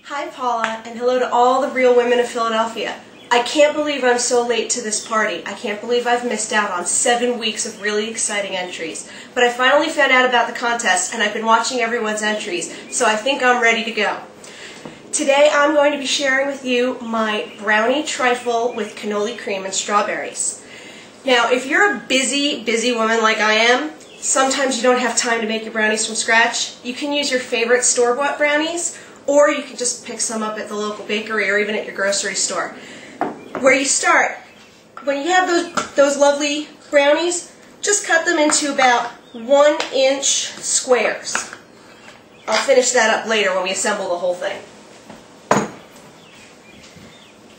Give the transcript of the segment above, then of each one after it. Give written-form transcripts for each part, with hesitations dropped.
Hi Paula, and hello to all the real women of Philadelphia. I can't believe I'm so late to this party. I can't believe I've missed out on 7 weeks of really exciting entries. But I finally found out about the contest, and I've been watching everyone's entries, so I think I'm ready to go. Today I'm going to be sharing with you my brownie trifle with cannoli cream and strawberries. Now, if you're a busy woman like I am, sometimes you don't have time to make your brownies from scratch. You can use your favorite store-bought brownies, or you can just pick some up at the local bakery or even at your grocery store. Where you start, when you have those lovely brownies, just cut them into about 1-inch squares. I'll finish that up later when we assemble the whole thing.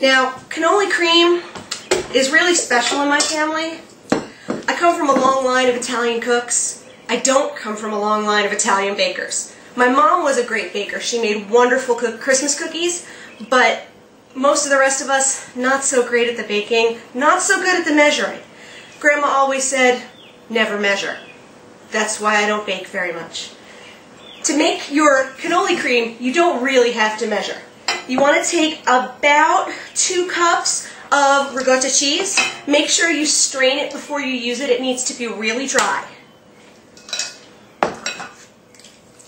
Now, cannoli cream is really special in my family. I come from a long line of Italian cooks. I don't come from a long line of Italian bakers. My mom was a great baker. She made wonderful Christmas cookies, but most of the rest of us, not so great at the baking, not so good at the measuring. Grandma always said, never measure. That's why I don't bake very much. To make your cannoli cream, you don't really have to measure. You want to take about 2 cups of ricotta cheese. Make sure you strain it before you use it. It needs to be really dry.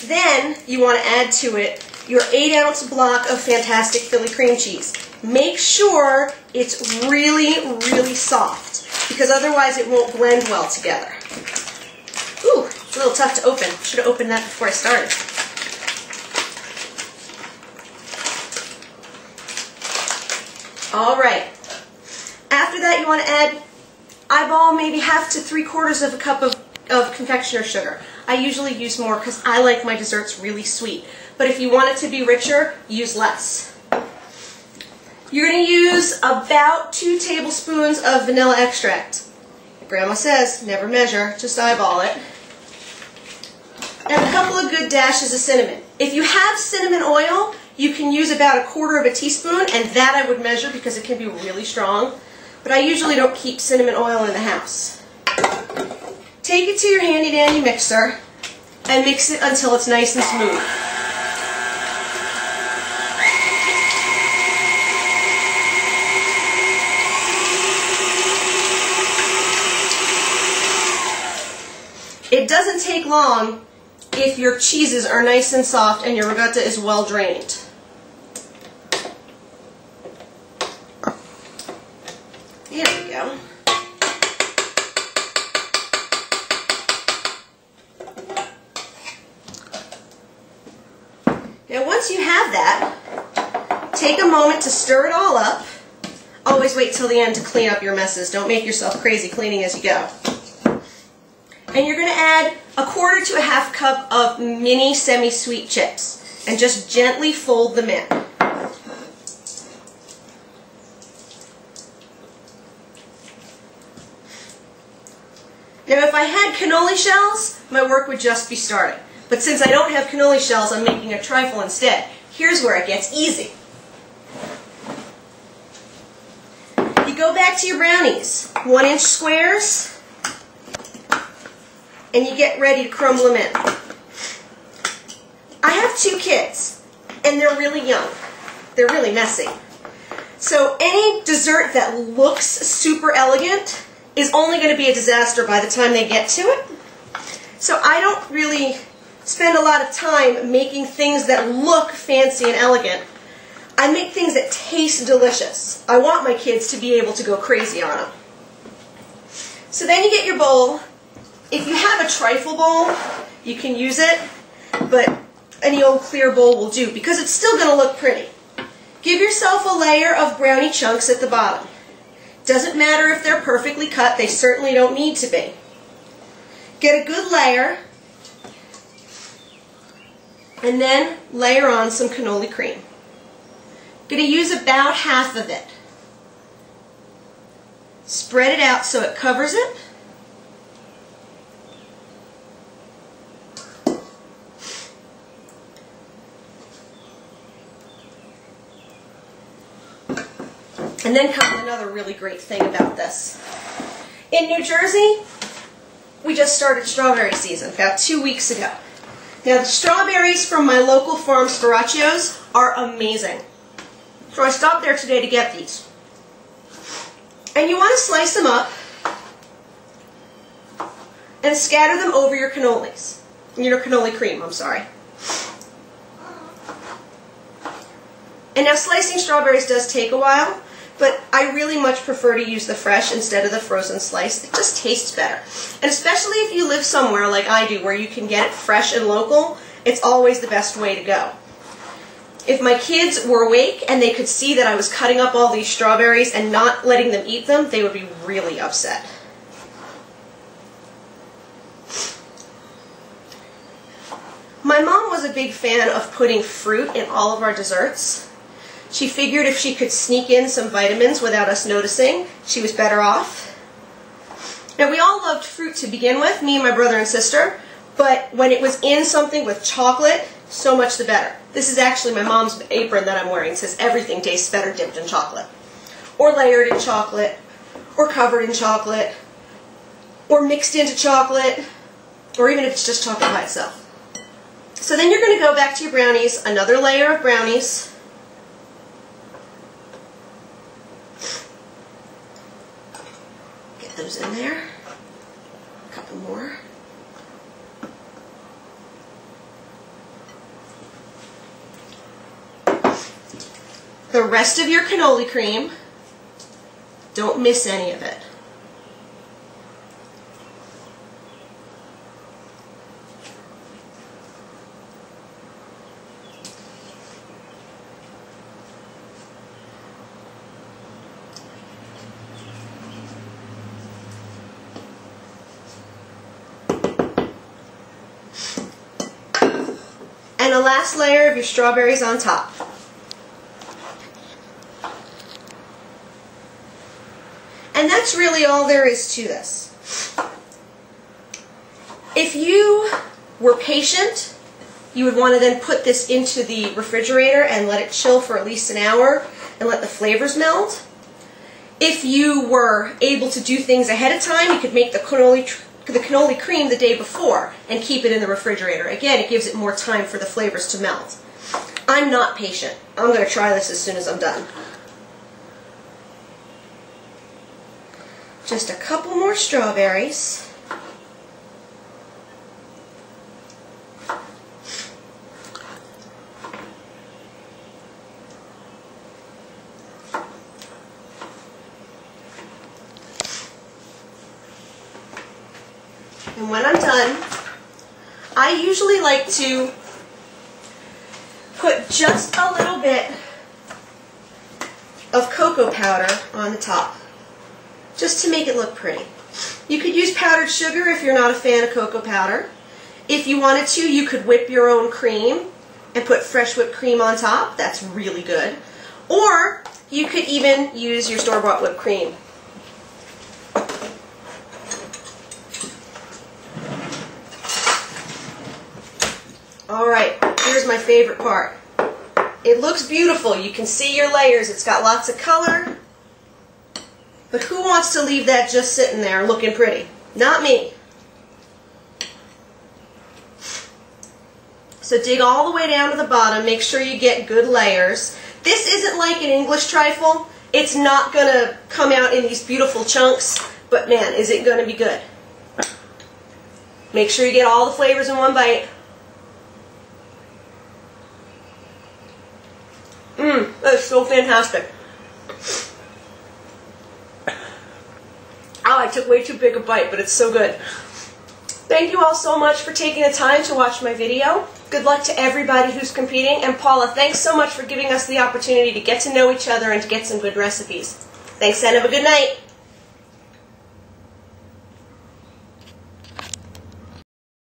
Then you want to add to it your 8-ounce block of fantastic Philly cream cheese. Make sure it's really soft, because otherwise it won't blend well together. Ooh, it's a little tough to open. Should have opened that before I started. All right. After that, you want to add, eyeball maybe 1/2 to 3/4 of a cup of confectioner's sugar. I usually use more because I like my desserts really sweet. But if you want it to be richer, use less. You're going to use about 2 tablespoons of vanilla extract. Grandma says, never measure, just eyeball it. And a couple of good dashes of cinnamon. If you have cinnamon oil, you can use about 1/4 teaspoon, and that I would measure because it can be really strong. But I usually don't keep cinnamon oil in the house. Take it to your handy-dandy mixer and mix it until it's nice and smooth. It doesn't take long if your cheeses are nice and soft and your ricotta is well drained. There we go. Now once you have that, take a moment to stir it all up. Always wait till the end to clean up your messes. Don't make yourself crazy cleaning as you go. And you're going to add 1/4 to 1/2 cup of mini semi-sweet chips and just gently fold them in. Now if I had cannoli shells, my work would just be starting. But since I don't have cannoli shells, I'm making a trifle instead. Here's where it gets easy. You go back to your brownies, 1-inch squares, and you get ready to crumble them in. I have 2 kids, and they're really young. They're really messy. So any dessert that looks super elegant is only going to be a disaster by the time they get to it. So I don't really spend a lot of time making things that look fancy and elegant. I make things that taste delicious. I want my kids to be able to go crazy on them. So then you get your bowl. If you have a trifle bowl, you can use it, but any old clear bowl will do because it's still going to look pretty. Give yourself a layer of brownie chunks at the bottom. Doesn't matter if they're perfectly cut, they certainly don't need to be. Get a good layer, and then layer on some cannoli cream. Going to use about 1/2 of it. Spread it out so it covers it. And then comes another really great thing about this. In New Jersey, we just started strawberry season about 2 weeks ago. Now the strawberries from my local farm Sferacios are amazing. So I stopped there today to get these. And you want to slice them up and scatter them over your cannolis. Your cannoli cream, I'm sorry. And now slicing strawberries does take a while, but I really much prefer to use the fresh instead of the frozen slice. It just tastes better. And especially if you live somewhere like I do where you can get it fresh and local, it's always the best way to go. If my kids were awake and they could see that I was cutting up all these strawberries and not letting them eat them, they would be really upset. My mom was a big fan of putting fruit in all of our desserts. She figured if she could sneak in some vitamins without us noticing, she was better off. Now, we all loved fruit to begin with, me and my brother and sister, but when it was in something with chocolate, so much the better. This is actually my mom's apron that I'm wearing. It says everything tastes better dipped in chocolate, or layered in chocolate, or covered in chocolate, or mixed into chocolate, or even if it's just chocolate by itself. So then you're going to go back to your brownies, another layer of brownies. Get those in there. A couple more. The rest of your cannoli cream, don't miss any of it. And a last layer of your strawberries on top. And that's really all there is to this. If you were patient, you would want to then put this into the refrigerator and let it chill for at least an hour and let the flavors melt. If you were able to do things ahead of time, you could make the cannoli cream the day before and keep it in the refrigerator. Again, it gives it more time for the flavors to melt. I'm not patient. I'm going to try this as soon as I'm done. Just a couple more strawberries. And when I'm done, I usually like to put just a little bit of cocoa powder on the top, just to make it look pretty. You could use powdered sugar if you're not a fan of cocoa powder. If you wanted to, you could whip your own cream and put fresh whipped cream on top. That's really good. Or you could even use your store-bought whipped cream. Alright, here's my favorite part. It looks beautiful. You can see your layers. It's got lots of color. But who wants to leave that just sitting there looking pretty? Not me. So dig all the way down to the bottom. Make sure you get good layers. This isn't like an English trifle. It's not going to come out in these beautiful chunks. But man, is it going to be good. Make sure you get all the flavors in one bite. That's so fantastic. Oh, I took way too big a bite, but it's so good. Thank you all so much for taking the time to watch my video. Good luck to everybody who's competing. And Paula, thanks so much for giving us the opportunity to get to know each other and to get some good recipes. Thanks, and have a good night.